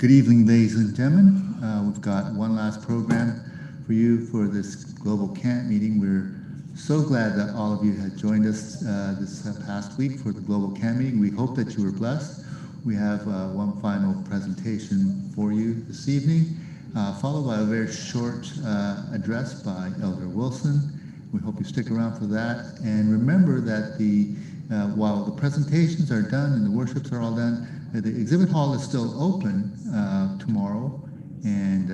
Good evening, ladies and gentlemen. We've got one last program for you for this global camp meeting. We're so glad that all of you had joined us this past week for the global camp meeting. We hope that you were blessed. We have one final presentation for you this evening, followed by a very short address by Elder Wilson. We hope you stick around for that. And remember that while the presentations are done and the worships are all done, the exhibit hall is still open tomorrow, and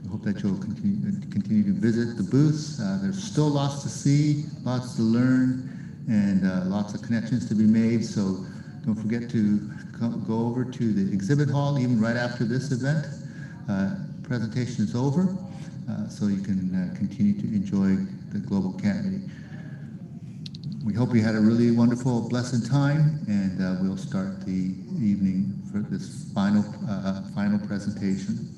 we hope that you'll continue to visit the booths. There's still lots to see, lots to learn, and lots of connections to be made. So don't forget to go over to the exhibit hall even right after this event. Presentation is over, so you can continue to enjoy the global camp meeting. We hope you had a really wonderful, blessed time, and we'll start the evening for this final presentation.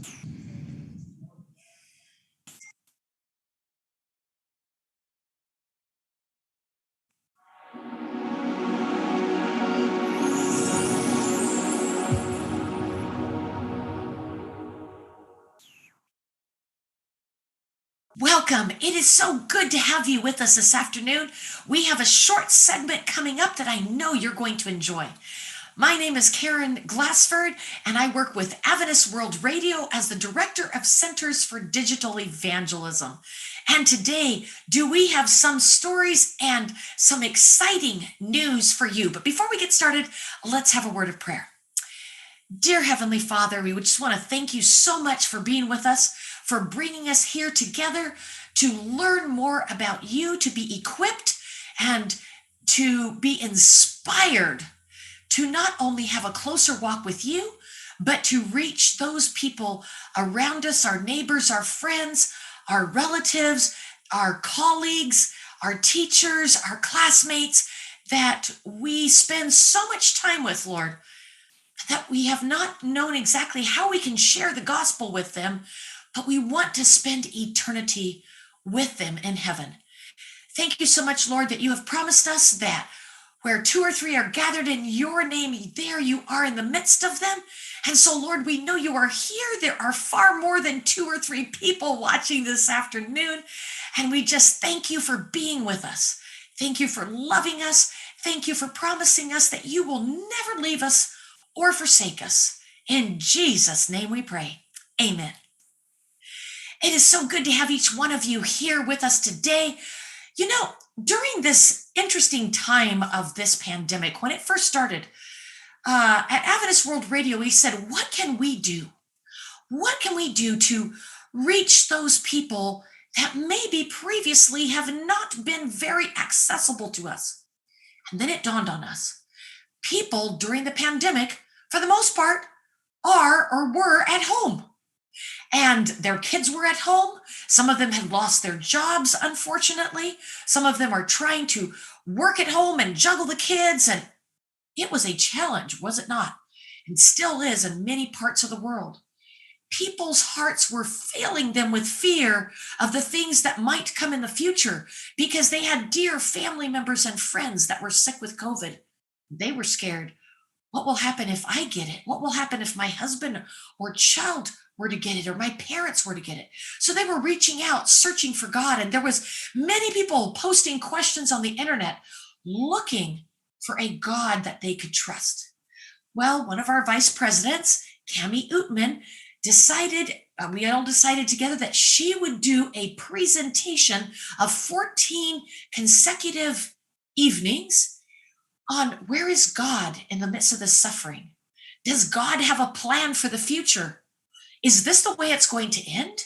Welcome. It is so good to have you with us this afternoon. We have a short segment coming up that I know you're going to enjoy. My name is Karen Glassford, and I work with Adventist World Radio as the Director of Centers for Digital Evangelism. And today, we have some stories and some exciting news for you. But before we get started, let's have a word of prayer. Dear Heavenly Father, we just want to thank you so much for being with us, for bringing us here together to learn more about you, to be equipped and to be inspired to not only have a closer walk with you, but to reach those people around us, our neighbors, our friends, our relatives, our colleagues, our teachers, our classmates that we spend so much time with, Lord, that we have not known exactly how we can share the gospel with them, but we want to spend eternity with them in heaven. Thank you so much, Lord, that you have promised us that where 2 or 3 are gathered in your name, there you are in the midst of them. And so, Lord, we know you are here. There are far more than 2 or 3 people watching this afternoon. And we just thank you for being with us. Thank you for loving us. Thank you for promising us that you will never leave us or forsake us. In Jesus' name we pray. Amen. It is so good to have each one of you here with us today. You know, during this interesting time of this pandemic, when it first started, at Adventist World Radio, we said, what can we do? What can we do to reach those people that maybe previously have not been very accessible to us? And then it dawned on us. People during the pandemic, for the most part, are or were at home. And their kids were at home. Some of them had lost their jobs, unfortunately. Some of them are trying to work at home and juggle the kids. And it was a challenge, was it not? And still is in many parts of the world. People's hearts were filling them with fear of the things that might come in the future because they had dear family members and friends that were sick with COVID. They were scared. What will happen if I get it? What will happen if my husband or child were to get it, or my parents were to get it? So they were reaching out, searching for God. And there was many people posting questions on the internet, looking for a God that they could trust. Well, one of our vice presidents, Campmeeting, we all decided together that she would do a presentation of 14 consecutive evenings on where is God in the midst of this suffering? Does God have a plan for the future? Is this the way it's going to end?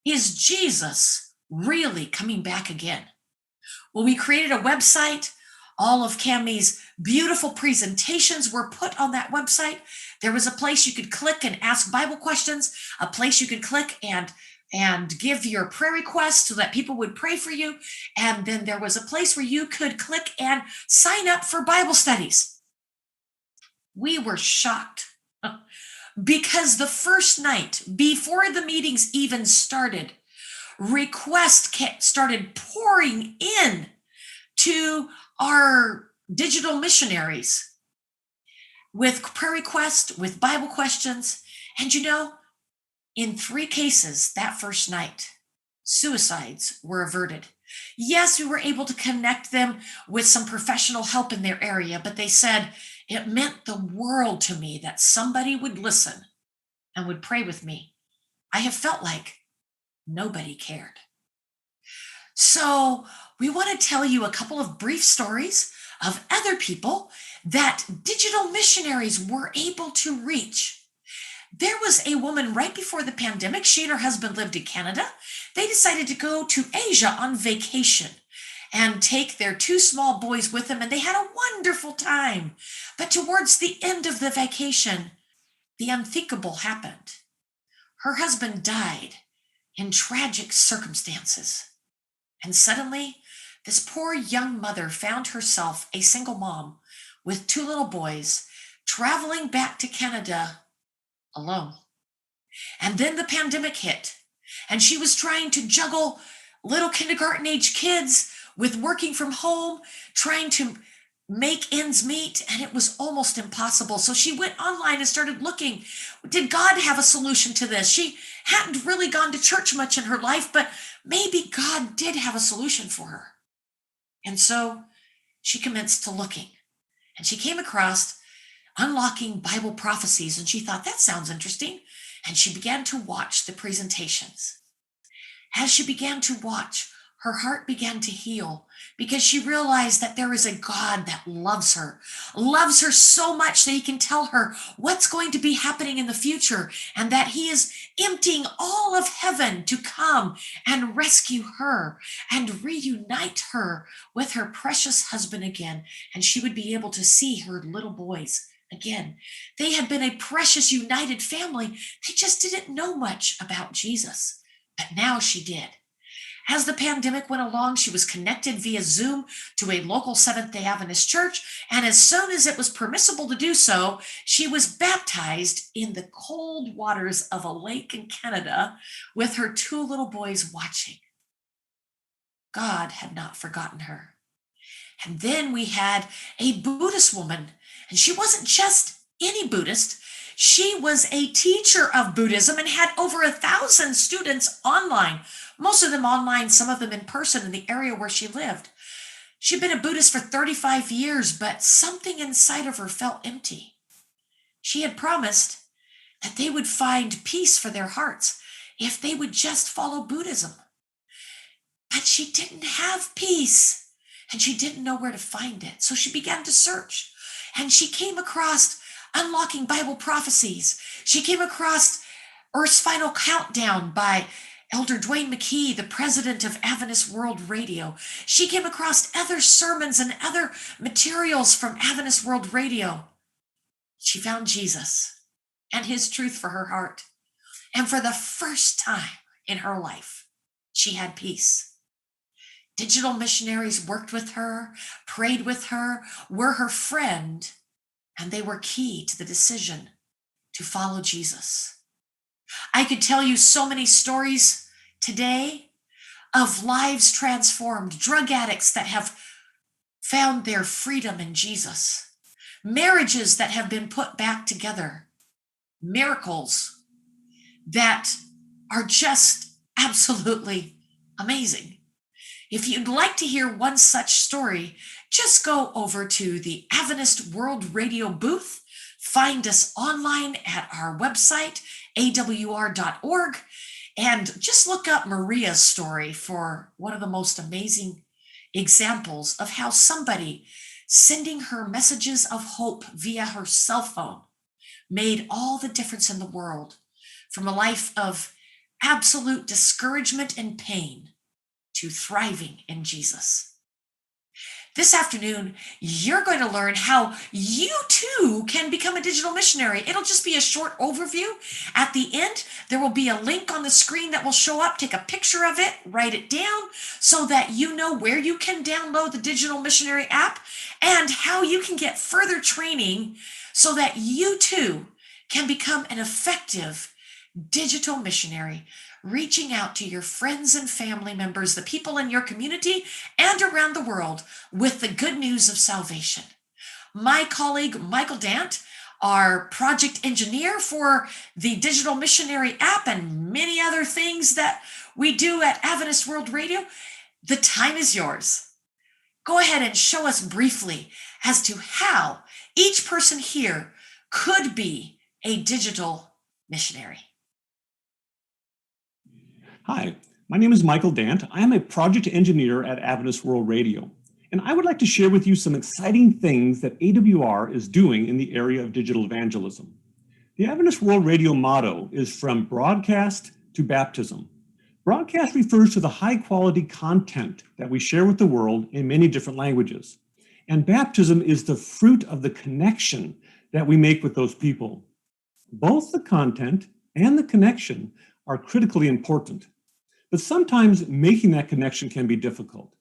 Is Jesus really coming back again? Well, we created a website. All of Cammie's beautiful presentations were put on that website. There was a place you could click and ask Bible questions, a place you could click and give your prayer requests so that people would pray for you. And then there was a place where you could click and sign up for Bible studies. We were shocked because the first night, before the meetings even started, requests started pouring in to our digital missionaries. with prayer requests, with Bible questions. And in 3 cases that first night, suicides were averted. Yes, we were able to connect them with some professional help in their area, but they said it meant the world to me that somebody would listen and would pray with me. I have felt like nobody cared. So, we want to tell you a couple of brief stories of other people that digital missionaries were able to reach. There was a woman right before the pandemic. She and her husband lived in Canada. They decided to go to Asia on vacation and take their 2 small boys with them, and they had a wonderful time. But towards the end of the vacation, the unthinkable happened. Her husband died in tragic circumstances. And suddenly, this poor young mother found herself a single mom with 2 little boys traveling back to Canada alone. And then the pandemic hit, and she was trying to juggle little kindergarten age kids with working from home, trying to make ends meet, and it was almost impossible. So she went online and started looking. Did God have a solution to this? She hadn't really gone to church much in her life, but maybe God did have a solution for her. And so she commenced to looking, and she came across Unlocking Bible Prophecies, and she thought, that sounds interesting. And she began to watch the presentations. As she began to watch, her heart began to heal because she realized that there is a God that loves her so much that he can tell her what's going to be happening in the future, and that he is emptying all of heaven to come and rescue her and reunite her with her precious husband again. And she would be able to see her little boys again. They had been a precious united family. They just didn't know much about Jesus, but now she did. As the pandemic went along, she was connected via Zoom to a local Seventh-day Adventist church, and as soon as it was permissible to do so, she was baptized in the cold waters of a lake in Canada with her 2 little boys watching. God had not forgotten her. And then we had a Buddhist woman, and she wasn't just any Buddhist. She was a teacher of Buddhism and had over 1,000 students online, most of them online, some of them in person in the area where she lived. She'd been a Buddhist for 35 years, but something inside of her felt empty. She had promised that they would find peace for their hearts if they would just follow Buddhism. But she didn't have peace, and she didn't know where to find it. So she began to search, and she came across Unlocking Bible Prophecies. She came across Earth's Final Countdown by Elder Dwayne McKee, the president of Adventist World Radio. She came across other sermons and other materials from Adventist World Radio. She found Jesus and his truth for her heart. And for the first time in her life, she had peace. Digital missionaries worked with her, prayed with her, were her friend, and they were key to the decision to follow Jesus. I could tell you so many stories today of lives transformed, drug addicts that have found their freedom in Jesus, marriages that have been put back together, miracles that are just absolutely amazing. If you'd like to hear one such story, just go over to the Adventist World Radio booth, find us online at our website, awr.org, and just look up Maria's story for one of the most amazing examples of how somebody sending her messages of hope via her cell phone made all the difference in the world, from a life of absolute discouragement and pain to thriving in Jesus. This afternoon, you're going to learn how you too can become a digital missionary. It'll just be a short overview. At the end, there will be a link on the screen that will show up. Take a picture of it, write it down so that you know where you can download the Digital Missionary app and how you can get further training so that you too can become an effective digital missionary, reaching out to your friends and family members, the people in your community and around the world with the good news of salvation. My colleague, Michael Dant, our project engineer for the Digital Missionary app and many other things that we do at Adventist World Radio. The time is yours. Go ahead and show us briefly as to how each person here could be a digital missionary. Hi, my name is Michael Dant. I am a project engineer at Adventist World Radio, and I would like to share with you some exciting things that AWR is doing in the area of digital evangelism. The Adventist World Radio motto is from broadcast to baptism. Broadcast refers to the high-quality content that we share with the world in many different languages. And baptism is the fruit of the connection that we make with those people. Both the content and the connection are critically important. But sometimes making that connection can be difficult.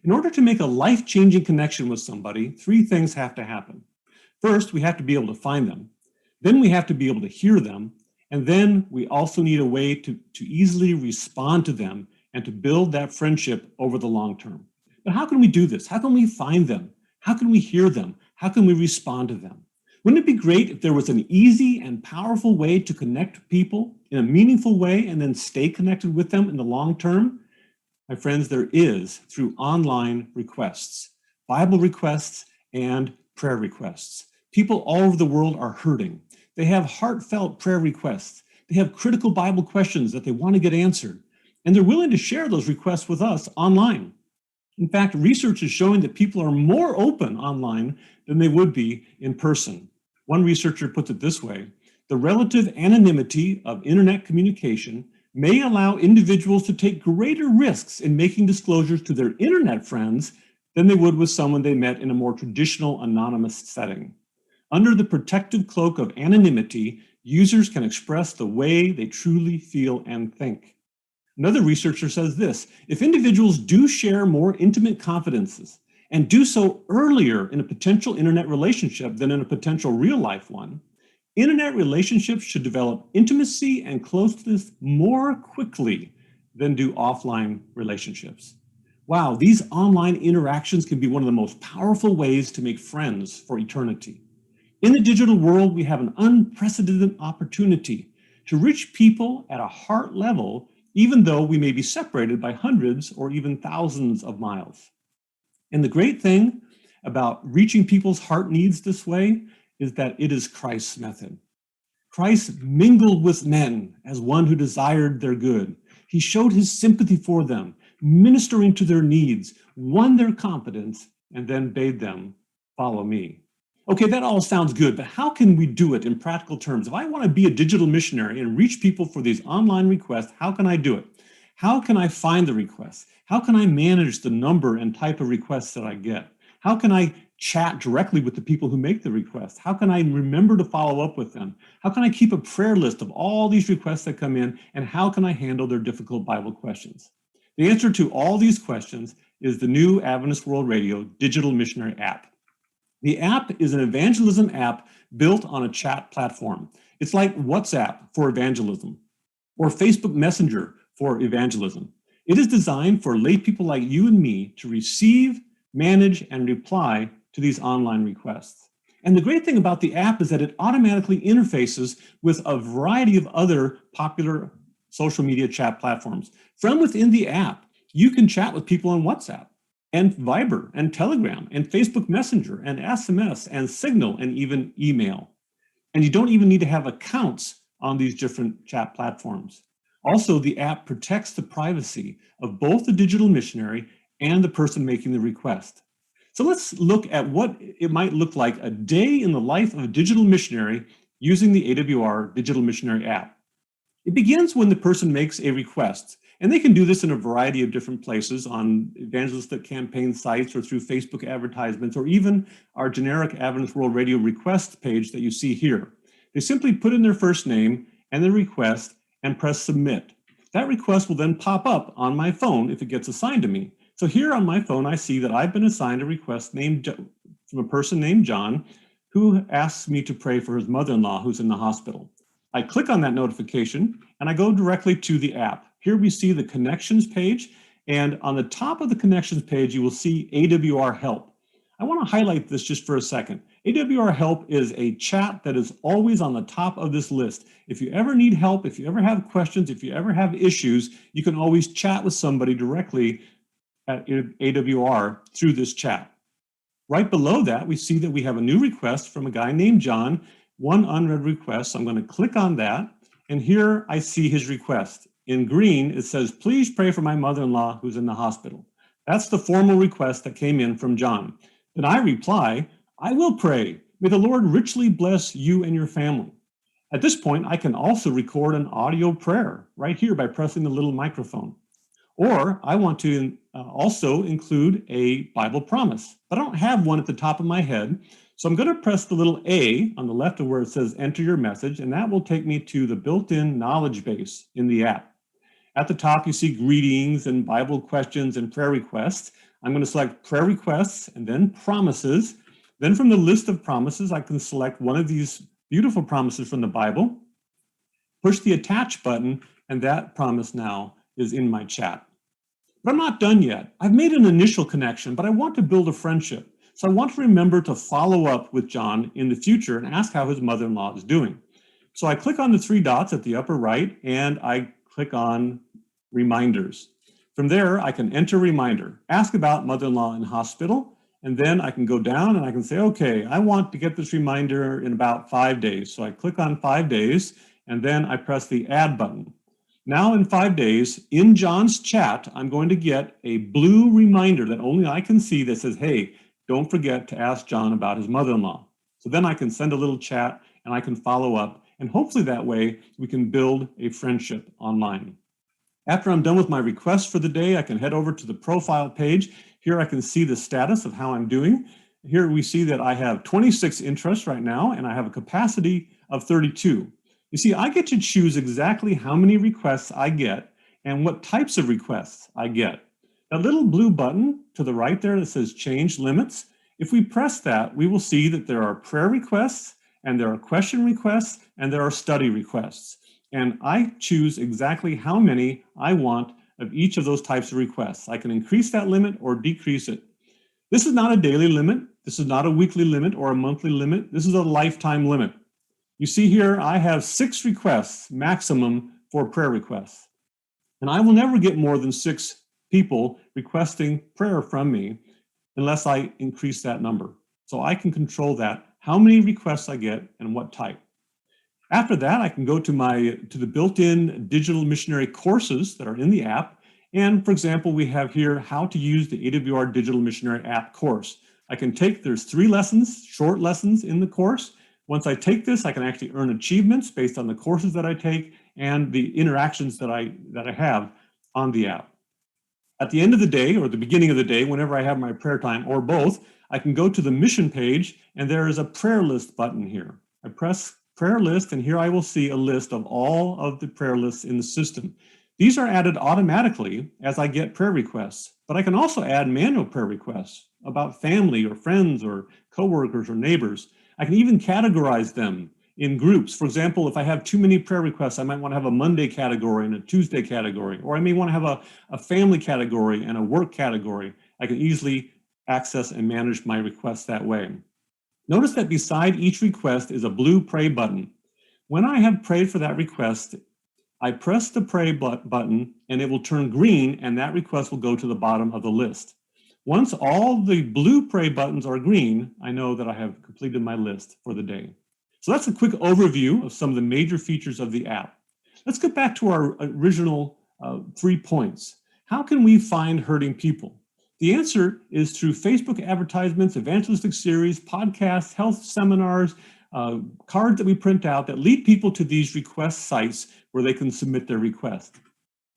In order to make a life-changing connection with somebody, three things have to happen. First, we have to be able to find them. Then we have to be able to hear them. And then we also need a way to easily respond to them and to build that friendship over the long term. But how can we do this? How can we find them? How can we hear them? How can we respond to them? Wouldn't it be great if there was an easy and powerful way to connect people in a meaningful way and then stay connected with them in the long term? My friends, there is through online requests, Bible requests and prayer requests. People all over the world are hurting. They have heartfelt prayer requests. They have critical Bible questions that they want to get answered. And they're willing to share those requests with us online. In fact, research is showing that people are more open online than they would be in person. One researcher puts it this way: the relative anonymity of internet communication may allow individuals to take greater risks in making disclosures to their internet friends than they would with someone they met in a more traditional anonymous setting. Under the protective cloak of anonymity, users can express the way they truly feel and think. Another researcher says this: if individuals do share more intimate confidences and do so earlier in a potential internet relationship than in a potential real-life one, internet relationships should develop intimacy and closeness more quickly than do offline relationships. Wow, these online interactions can be one of the most powerful ways to make friends for eternity. In the digital world, we have an unprecedented opportunity to reach people at a heart level, even though we may be separated by hundreds or even thousands of miles. And the great thing about reaching people's heart needs this way is that it is Christ's method. Christ mingled with men as one who desired their good. He showed his sympathy for them, ministering to their needs, won their confidence, and then bade them follow me. Okay, that all sounds good, but how can we do it in practical terms? If I want to be a digital missionary and reach people for these online requests, how can I do it? How can I find the requests? How can I manage the number and type of requests that I get? How can I chat directly with the people who make the requests? How can I remember to follow up with them? How can I keep a prayer list of all these requests that come in? And how can I handle their difficult Bible questions? The answer to all these questions is the new Adventist World Radio Digital Missionary app. The app is an evangelism app built on a chat platform. It's like WhatsApp for evangelism or Facebook Messenger for evangelism. It is designed for lay people like you and me to receive, manage, and reply to these online requests. And the great thing about the app is that it automatically interfaces with a variety of other popular social media chat platforms. From within the app, you can chat with people on WhatsApp and Viber and Telegram and Facebook Messenger and SMS and Signal and even email. And you don't even need to have accounts on these different chat platforms. Also, the app protects the privacy of both the digital missionary and the person making the request. So let's look at what it might look like a day in the life of a digital missionary using the AWR Digital Missionary app. It begins when the person makes a request, and they can do this in a variety of different places on evangelistic campaign sites or through Facebook advertisements or even our generic Adventist World Radio request page that you see here. They simply put in their first name and their request and press submit. That request will then pop up on my phone if it gets assigned to me. So here on my phone, I see that I've been assigned a request from a person named John who asks me to pray for his mother-in-law who's in the hospital. I click on that notification and I go directly to the app. Here we see the connections page, and on the top of the connections page, you will see AWR help. I want to highlight this just for a second. AWR Help is a chat that is always on the top of this list. If you ever need help, if you ever have questions, if you ever have issues, you can always chat with somebody directly at AWR through this chat. Right below that, we see that we have a new request from a guy named John, one unread request. So I'm going to click on that. And here I see his request. In green, it says, please pray for my mother-in-law who's in the hospital. That's the formal request that came in from John. Then I reply, I will pray. May the Lord richly bless you and your family. At this point, I can also record an audio prayer right here by pressing the little microphone. Or I want to also include a Bible promise, but I don't have one at the top of my head. So I'm going to press the little A on the left of where it says enter your message, and that will take me to the built-in knowledge base in the app. At the top, you see greetings and Bible questions and prayer requests. I'm going to select prayer requests and then promises. Then from the list of promises, I can select one of these beautiful promises from the Bible, push the attach button, and that promise now is in my chat. But I'm not done yet. I've made an initial connection, but I want to build a friendship. So I want to remember to follow up with John in the future and ask how his mother-in-law is doing. So I click on the three dots at the upper right, and I click on reminders. From there, I can enter reminder, ask about mother-in-law in hospital, and then I can go down and I can say, okay, I want to get this reminder in about 5 days. So I click on 5 days, and then I press the add button. Now in 5 days, in John's chat, I'm going to get a blue reminder that only I can see that says, hey, don't forget to ask John about his mother-in-law. So then I can send a little chat and I can follow up. And hopefully that way we can build a friendship online. After I'm done with my request for the day, I can head over to the profile page. Here I can see the status of how I'm doing. Here we see that I have 26 interests right now, and I have a capacity of 32. You see, I get to choose exactly how many requests I get and what types of requests I get. That little blue button to the right there that says change limits, if we press that, we will see that there are prayer requests, and there are question requests, and there are study requests. And I choose exactly how many I want of each of those types of requests. I can increase that limit or decrease it. This is not a daily limit. This is not a weekly limit or a monthly limit. This is a lifetime limit. You see here, I have 6 requests maximum for prayer requests. And I will never get more than 6 people requesting prayer from me unless I increase that number. So I can control that, how many requests I get and what type. After that, I can go to the built-in digital missionary courses that are in the app. And for example, we have here how to use the AWR Digital Missionary app course. I can there's 3 lessons, short lessons in the course. Once I take this, I can actually earn achievements based on the courses that I take and the interactions that I have on the app. At the end of the day, or the beginning of the day, whenever I have my prayer time, or both, I can go to the mission page, and there is a prayer list button here. I press prayer list, and here I will see a list of all of the prayer lists in the system. These are added automatically as I get prayer requests, but I can also add manual prayer requests about family or friends or coworkers or neighbors. I can even categorize them in groups. For example, if I have too many prayer requests, I might want to have a Monday category and a Tuesday category, or I may want to have a family category and a work category. I can easily access and manage my requests that way. Notice that beside each request is a blue pray button. When I have prayed for that request, I press the pray button and it will turn green, and that request will go to the bottom of the list. Once all the blue pray buttons are green, I know that I have completed my list for the day. So that's a quick overview of some of the major features of the app. Let's get back to our original 3 points. How can we find hurting people? The answer is through Facebook advertisements, evangelistic series, podcasts, health seminars, cards that we print out that lead people to these request sites where they can submit their request.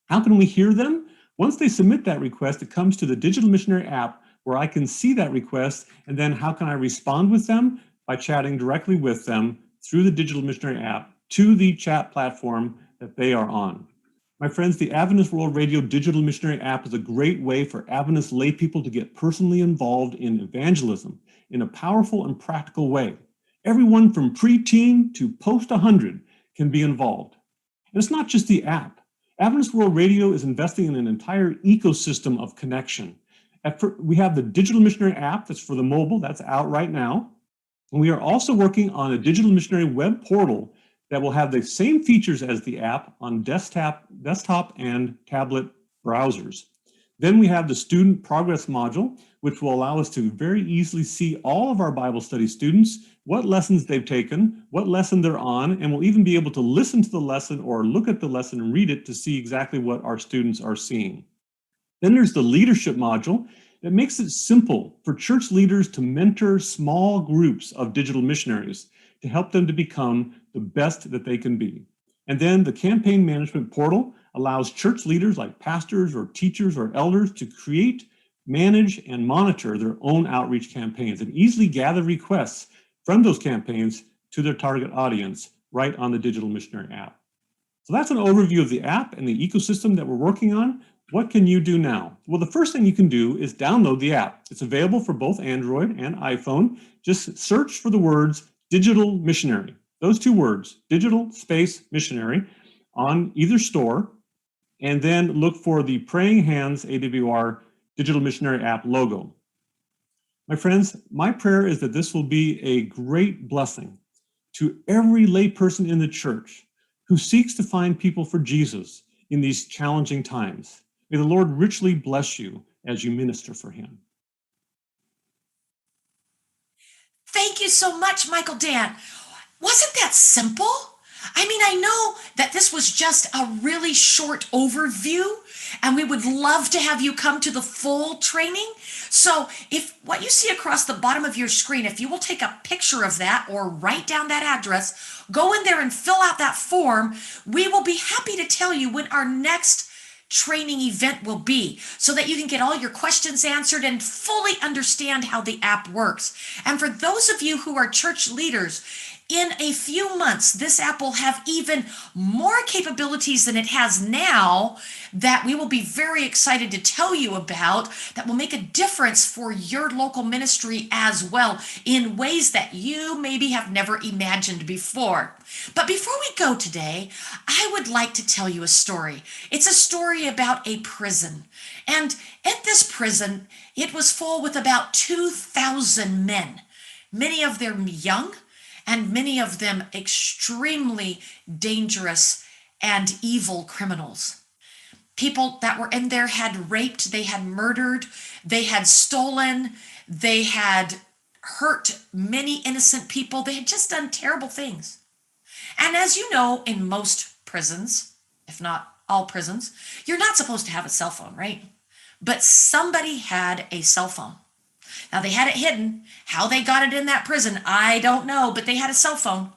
How can we hear them? Once they submit that request, it comes to the Digital Missionary app where I can see that request, and then how can I respond with them? By chatting directly with them through the Digital Missionary app to the chat platform that they are on. My friends, the Adventist World Radio Digital Missionary app is a great way for Adventist lay people to get personally involved in evangelism in a powerful and practical way. Everyone from preteen to post 100 can be involved. And it's not just the app. Adventist World Radio is investing in an entire ecosystem of connection. We have the Digital Missionary app that's for the mobile, that's out right now. And we are also working on a Digital Missionary web portal that will have the same features as the app on desktop and tablet browsers. Then we have the Student Progress module, which will allow us to very easily see all of our Bible study students, what lessons they've taken, what lesson they're on, and we'll even be able to listen to the lesson or look at the lesson and read it to see exactly what our students are seeing. Then there's the Leadership module that makes it simple for church leaders to mentor small groups of digital missionaries to help them to become the best that they can be. And then the Campaign Management portal allows church leaders like pastors or teachers or elders to create, manage, and monitor their own outreach campaigns and easily gather requests from those campaigns to their target audience right on the Digital Missionary app. So that's an overview of the app and the ecosystem that we're working on. What can you do now? Well, the first thing you can do is download the app. It's available for both Android and iPhone. Just search for the words Digital Missionary. Those two words, digital space missionary, on either store, and then look for the Praying Hands AWR Digital Missionary app logo. My friends, my prayer is that this will be a great blessing to every layperson in the church who seeks to find people for Jesus in these challenging times. May the Lord richly bless you as you minister for him. Thank you so much, Michael Dan. Wasn't that simple? I mean, I know that this was just a really short overview, and we would love to have you come to the full training. So if what you see across the bottom of your screen, if you will take a picture of that or write down that address, go in there and fill out that form, we will be happy to tell you when our next training event will be so that you can get all your questions answered and fully understand how the app works. And for those of you who are church leaders, in a few months, this app will have even more capabilities than it has now that we will be very excited to tell you about that will make a difference for your local ministry as well in ways that you maybe have never imagined before. But before we go today, I would like to tell you a story. It's a story about a prison. And at this prison, it was full with about 2,000 men, many of them young, and many of them extremely dangerous and evil criminals. People that were in there had raped, they had murdered, they had stolen, they had hurt many innocent people, they had just done terrible things. And as you know, in most prisons, if not all prisons, you're not supposed to have a cell phone, right? But somebody had a cell phone. Now, they had it hidden. How they got it in that prison, I don't know, but they had a cell phone.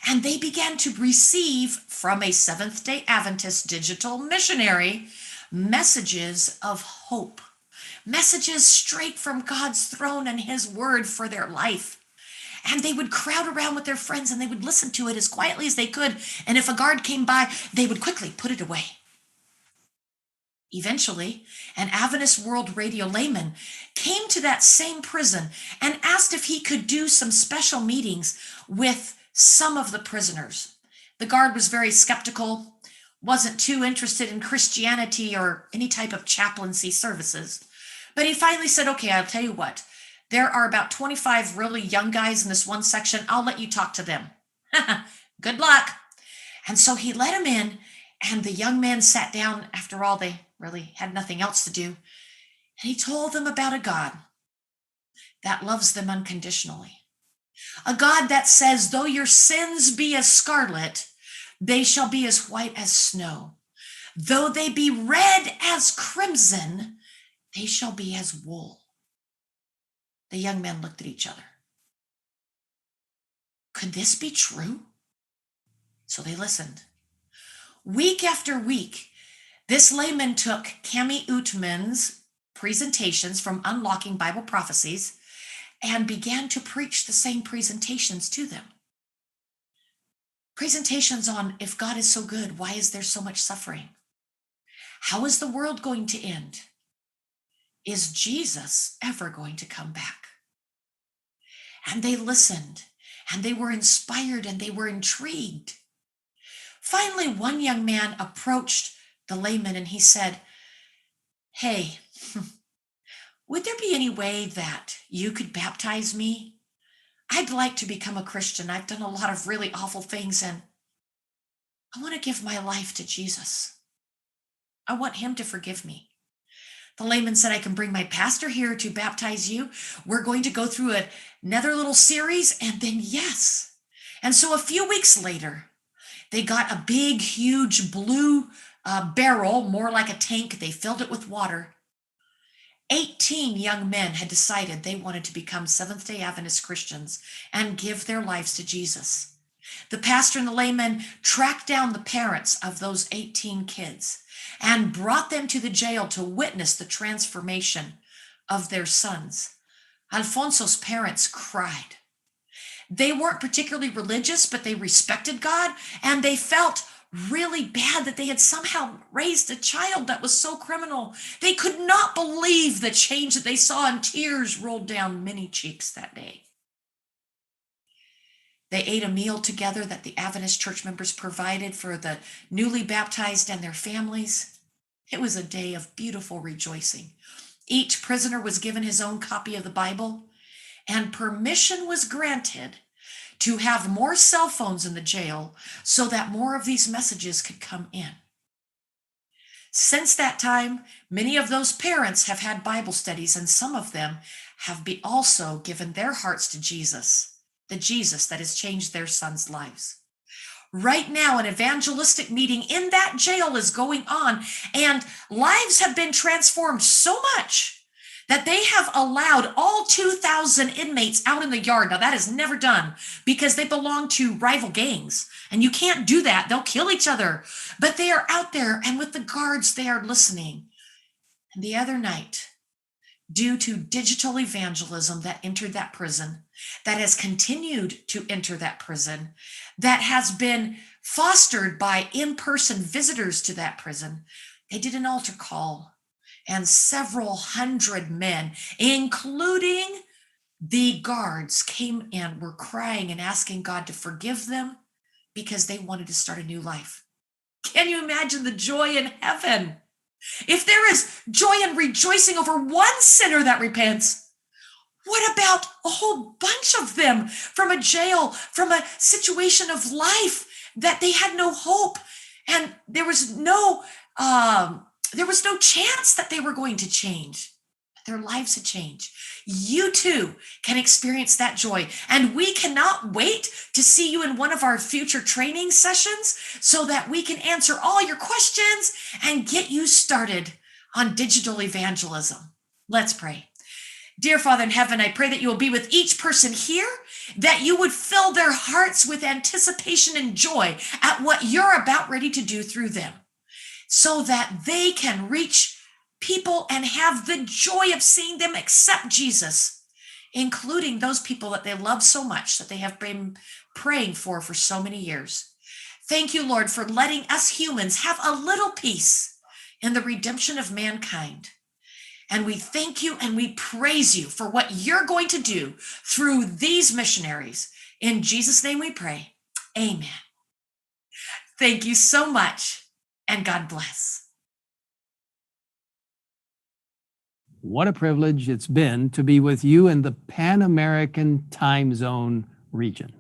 And they began to receive from a Seventh-day Adventist digital missionary messages of hope, messages straight from God's throne and his word for their life. And they would crowd around with their friends and they would listen to it as quietly as they could. And if a guard came by, they would quickly put it away. Eventually, an Adventist World Radio layman came to that same prison and asked if he could do some special meetings with some of the prisoners. The guard was very skeptical, wasn't too interested in Christianity or any type of chaplaincy services. But he finally said, okay, I'll tell you what. There are about 25 really young guys in this one section. I'll let you talk to them. Good luck. And so he let him in, and the young men sat down. After all, they really had nothing else to do. And he told them about a God that loves them unconditionally. A God that says, though your sins be as scarlet, they shall be as white as snow. Though they be red as crimson, they shall be as wool. The young men looked at each other. Could this be true? So they listened. Week after week, this layman took Cami Utman's presentations from Unlocking Bible Prophecies and began to preach the same presentations to them. Presentations on, if God is so good, why is there so much suffering? How is the world going to end? Is Jesus ever going to come back? And they listened, and they were inspired, and they were intrigued. Finally, one young man approached the layman and he said, hey, would there be any way that you could baptize me? I'd like to become a Christian. I've done a lot of really awful things and I want to give my life to Jesus. I want him to forgive me. The layman said, I can bring my pastor here to baptize you. We're going to go through another little series and then yes. And so a few weeks later, they got a big, huge blue barrel, more like a tank. They filled it with water. 18 young men had decided they wanted to become Seventh-day Adventist Christians and give their lives to Jesus. The pastor and the layman tracked down the parents of those 18 kids and brought them to the jail to witness the transformation of their sons. Alfonso's parents cried. They weren't particularly religious, but they respected God, and they felt really bad that they had somehow raised a child that was so criminal. They could not believe the change that they saw, and tears rolled down many cheeks that day. They ate a meal together that the Adventist church members provided for the newly baptized and their families. It was a day of beautiful rejoicing. Each prisoner was given his own copy of the Bible, and permission was granted to have more cell phones in the jail so that more of these messages could come in. Since that time, many of those parents have had Bible studies, and some of them have also given their hearts to Jesus, the Jesus that has changed their sons' lives. Right now, an evangelistic meeting in that jail is going on, and lives have been transformed so much that they have allowed all 2,000 inmates out in the yard. Now, that is never done because they belong to rival gangs, and you can't do that. They'll kill each other. But they are out there, and with the guards, they are listening. And the other night, due to digital evangelism that entered that prison, that has continued to enter that prison, that has been fostered by in-person visitors to that prison, they did an altar call. And several hundred men, including the guards, came and were crying and asking God to forgive them because they wanted to start a new life. Can you imagine the joy in heaven? If there is joy and rejoicing over one sinner that repents, what about a whole bunch of them from a jail, from a situation of life that they had no hope, and there was no chance that they were going to change. Their lives had changed. You too can experience that joy. And we cannot wait to see you in one of our future training sessions so that we can answer all your questions and get you started on digital evangelism. Let's pray. Dear Father in heaven, I pray that you will be with each person here, that you would fill their hearts with anticipation and joy at what you're about ready to do through them, so that they can reach people and have the joy of seeing them accept Jesus, including those people that they love so much that they have been praying for so many years. Thank you, Lord, for letting us humans have a little piece in the redemption of mankind. And we thank you and we praise you for what you're going to do through these missionaries. In Jesus' name we pray. Amen. Thank you so much, and God bless. What a privilege it's been to be with you in the Pan American time zone region.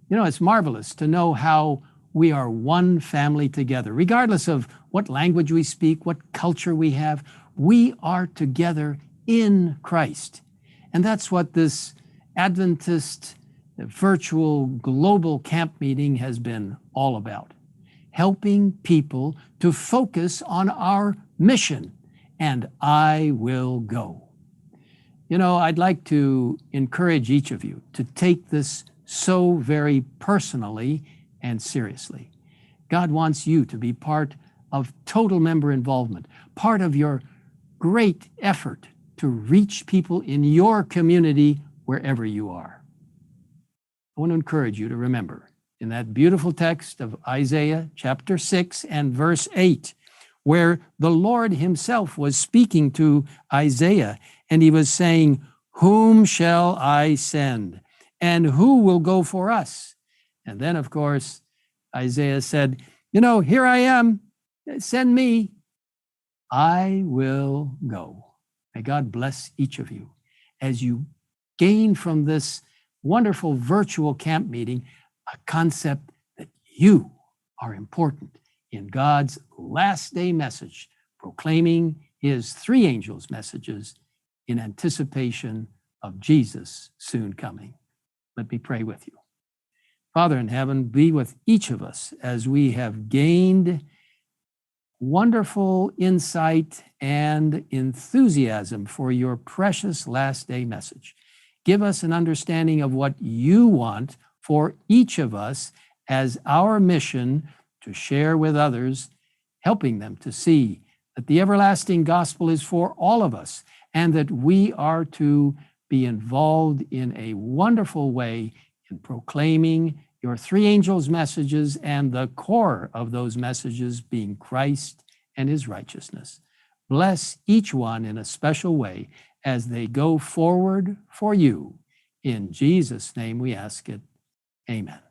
You know, it's marvelous to know how we are one family together, regardless of what language we speak, what culture we have. We are together in Christ. And that's what this Adventist virtual global camp meeting has been all about. Helping people to focus on our mission, and I will go. You know, I'd like to encourage each of you to take this so very personally and seriously. God wants you to be part of total member involvement, part of your great effort to reach people in your community wherever you are. I want to encourage you to remember in that beautiful text of Isaiah chapter 6 and verse 8, where the Lord himself was speaking to Isaiah, and he was saying, "Whom shall I send? And who will go for us?" And then, of course, Isaiah said, "You know, here I am, send me. I will go." May God bless each of you as you gain from this wonderful virtual camp meeting a concept that you are important in God's last day message, proclaiming his three angels' messages in anticipation of Jesus soon coming. Let me pray with you. Father in heaven, be with each of us as we have gained wonderful insight and enthusiasm for your precious last day message. Give us an understanding of what you want for each of us as our mission to share with others, helping them to see that the everlasting gospel is for all of us and that we are to be involved in a wonderful way in proclaiming your three angels' messages and the core of those messages being Christ and his righteousness. Bless each one in a special way as they go forward for you. In Jesus' name we ask it. Amen.